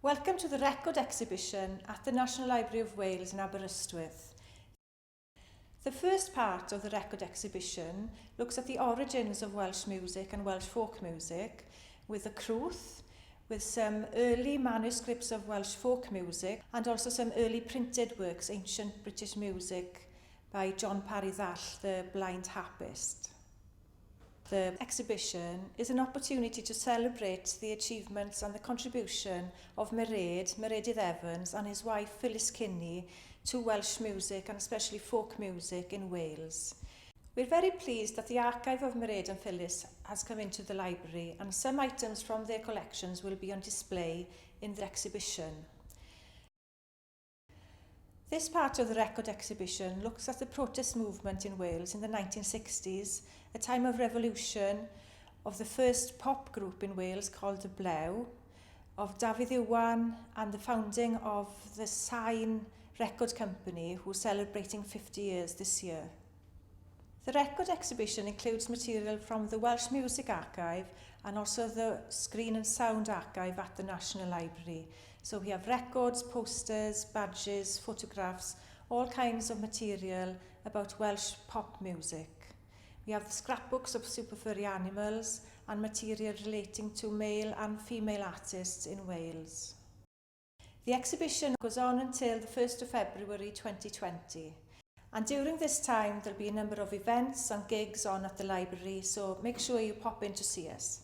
Welcome to the record exhibition at the National Library of Wales in Aberystwyth. The first part of the record exhibition looks at the origins of Welsh music and Welsh folk music with the crwth, with some early manuscripts of Welsh folk music and also some early printed works, ancient British music by John Parry Ddall, the blind harpist. The exhibition is an opportunity to celebrate the achievements and the contribution of Maireadydd Evans and his wife Phyllis Kinney to Welsh music and especially folk music in Wales. We're very pleased that the archive of Mairead and Phyllis has come into the library and some items from their collections will be on display in the exhibition. This part of the record exhibition looks at the protest movement in Wales in the 1960s, a time of revolution of the first pop group in Wales called the Blew, of Dafydd Iwan and the founding of the Sain record company who are celebrating 50 years this year. The record exhibition includes material from the Welsh Music Archive and also the Screen and Sound Archive at the National Library. So we have records, posters, badges, photographs, all kinds of material about Welsh pop music. We have the scrapbooks of super furry animals and material relating to male and female artists in Wales. The exhibition goes on until the 1st of February 2020. And during this time, there'll be a number of events and gigs on at the library, so make sure you pop in to see us.